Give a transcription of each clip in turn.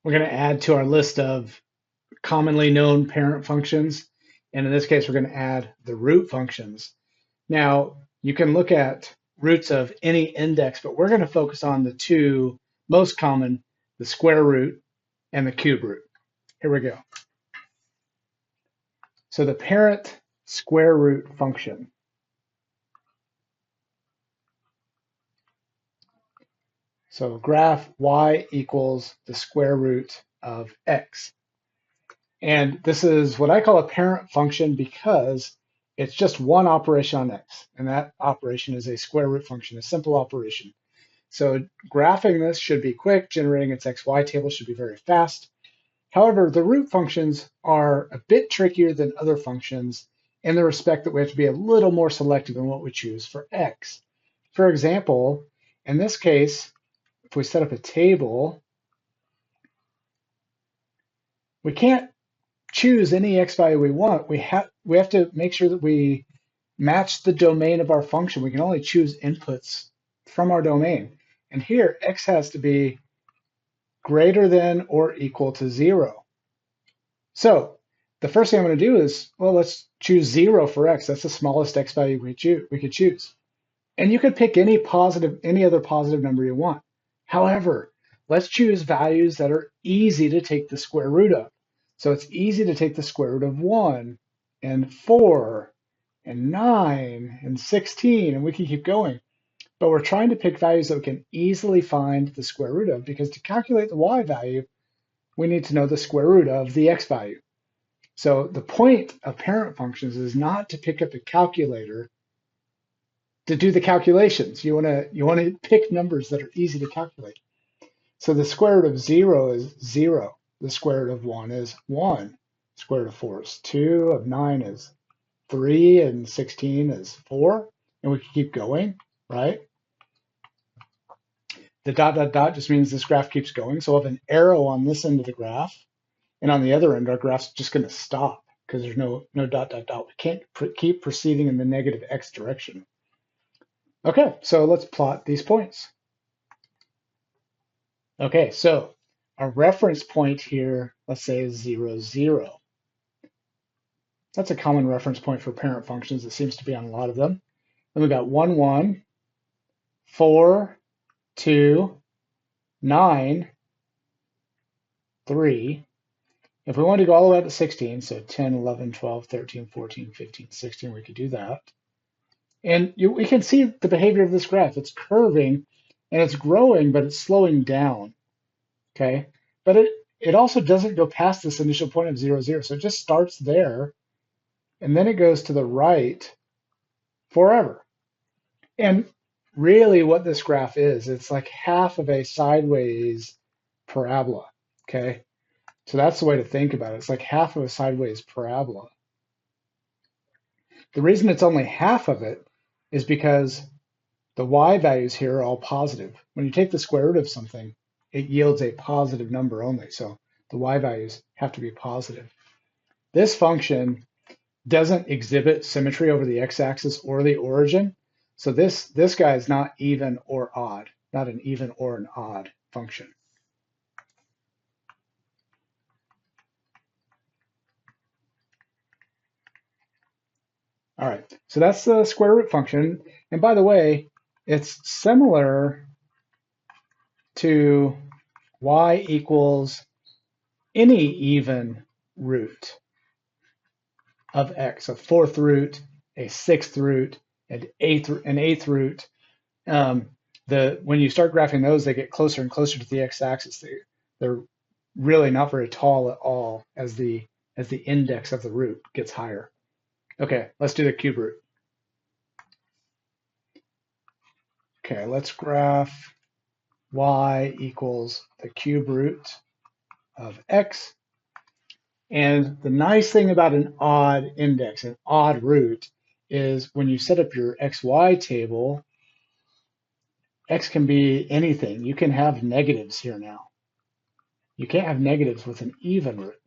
we're going to add to our list of commonly known parent functions. And in this case, we're going to add the root functions. Now, you can look at roots of any index, but we're going to focus on the two most common, the square root and the cube root. Here we go. So the parent square root function. So graph y equals the square root of x. And this is what I call a parent function because it's just one operation on x. And that operation is a square root function, a simple operation. So graphing this should be quick. Generating its xy table should be very fast. However, the root functions are a bit trickier than other functions in the respect that we have to be a little more selective in what we choose for x. For example, in this case, if we set up a table, we can't choose any x value we want. We have to make sure that we match the domain of our function. We can only choose inputs from our domain. And here, x has to be greater than or equal to 0. So the first thing I'm going to do is, well, let's choose 0 for x. That's the smallest x value we could choose. And you could pick any other positive number you want. However, let's choose values that are easy to take the square root of. So it's easy to take the square root of 1 and 4 and 9 and 16, and we can keep going. But we're trying to pick values that we can easily find the square root of, because to calculate the y value, we need to know the square root of the x value. So the point of parent functions is not to pick up a calculator to do the calculations. You want to pick numbers that are easy to calculate. So the square root of 0 is 0. The square root of 1 is 1. Square root of 4 is 2. Of 9 is 3. And 16 is 4. And we can keep going, right? The dot, dot, dot just means this graph keeps going. So we'll have an arrow on this end of the graph. And on the other end, our graph's just going to stop because there's no dot, dot, dot. We can't keep proceeding in the negative x direction. Okay, so let's plot these points. Okay, so our reference point here, let's say, is 0, 0. That's a common reference point for parent functions. It seems to be on a lot of them. Then we got 1, 1, 4, 2, 9, 3. If we want to go all the way up to 16, so 10, 11, 12, 13, 14, 15, 16, we could do that. And we can see the behavior of this graph. It's curving and it's growing, but it's slowing down. Okay, but it also doesn't go past this initial point of 0, 0. So it just starts there, and then it goes to the right forever. And really what this graph is, it's like half of a sideways parabola. Okay, so that's the way to think about it. It's like half of a sideways parabola. The reason it's only half of it is because the y values here are all positive. When you take the square root of something, it yields a positive number only. So the y values have to be positive. This function doesn't exhibit symmetry over the x-axis or the origin. So this guy is not even or odd, not an even or an odd function. All right, so that's the square root function. And by the way, it's similar to y equals any even root of x, a fourth root, a sixth root, an eighth root. When you start graphing those, they get closer and closer to the x-axis. They're really not very tall at all as the index of the root gets higher. Okay, let's do the cube root. Okay, let's graph y equals the cube root of x. And the nice thing about an odd index, an odd root, is when you set up your xy table, x can be anything. You can have negatives here now. You can't have negatives with an even root.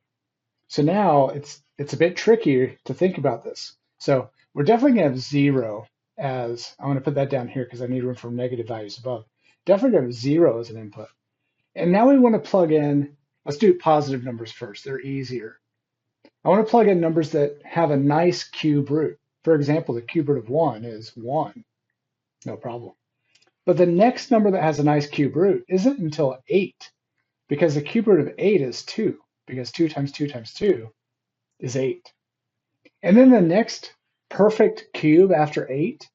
So now it's a bit trickier to think about this. So we're definitely going to have 0 as, I'm going to put that down here because I need room for negative values above. Definitely going to have 0 as an input. And now we want to plug in Let's do positive numbers first. They're easier. I want to plug in numbers that have a nice cube root. For example, the cube root of 1 is 1. No problem. But the next number that has a nice cube root isn't until 8, because the cube root of 8 is 2, because 2 times 2 times 2 is 8. And then the next perfect cube after 8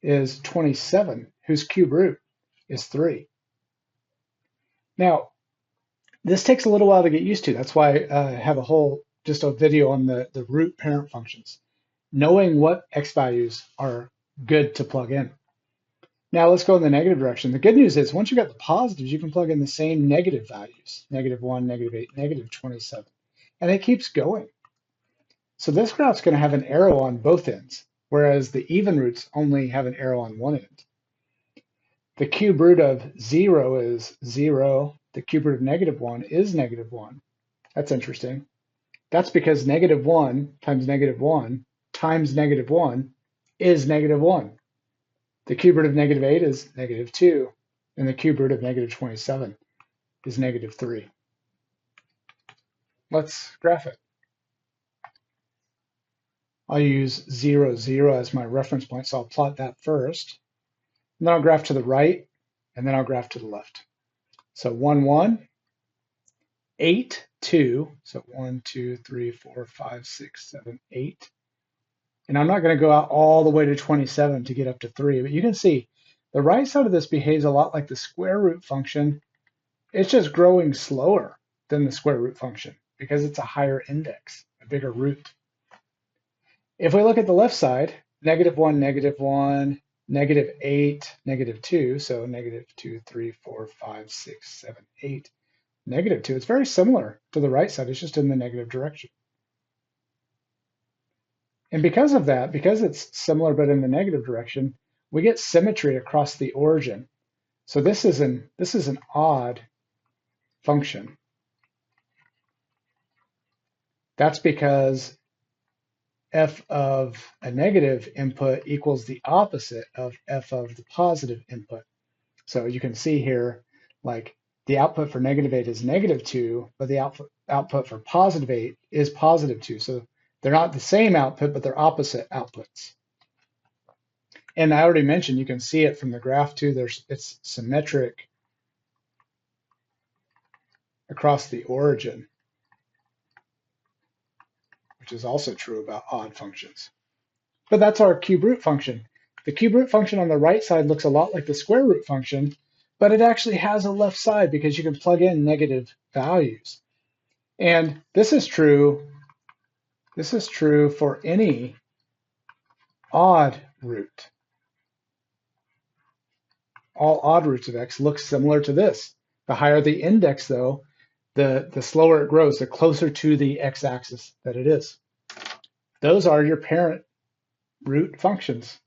is 27, whose cube root is 3. Now, this takes a little while to get used to. That's why I have just a video on the root parent functions, knowing what x values are good to plug in. Now let's go in the negative direction. The good news is once you got the positives, you can plug in the same negative values, -1, -8, -27, and it keeps going. So this graph's going to have an arrow on both ends, whereas the even roots only have an arrow on one end. The cube root of 0 is 0. The cube root of -1 is -1. That's interesting. That's because -1 times -1 times -1 is -1. The cube root of -8 is -2, and the cube root of -27 is -3. Let's graph it. I'll use 0, 0 as my reference point, so I'll plot that first. And then I'll graph to the right, and then I'll graph to the left. So 1, 1, 8, 2. So 1, 2, 3, 4, 5, 6, 7, 8. And I'm not going to go out all the way to 27 to get up to 3, but you can see the right side of this behaves a lot like the square root function. It's just growing slower than the square root function because it's a higher index, a bigger root. If we look at the left side, -1, -1, -8, -2, so -2, 3, 4, 5, 6, 7, 8, -2. It's very similar to the right side. It's just in the negative direction. And because of that, because it's similar but in the negative direction, we get symmetry across the origin. So this is an odd function. That's because f of a negative input equals the opposite of f of the positive input. So you can see here, like the output for -8 is -2, but the output for +8 is +2. So they're not the same output, but they're opposite outputs. And I already mentioned, you can see it from the graph too. It's symmetric across the origin, which is also true about odd functions. But that's our cube root function. The cube root function on the right side looks a lot like the square root function, but it actually has a left side because you can plug in negative values. And this is true for any odd root. All odd roots of x look similar to this. The higher the index, though, the slower it grows, the closer to the x-axis that it is. Those are your parent root functions.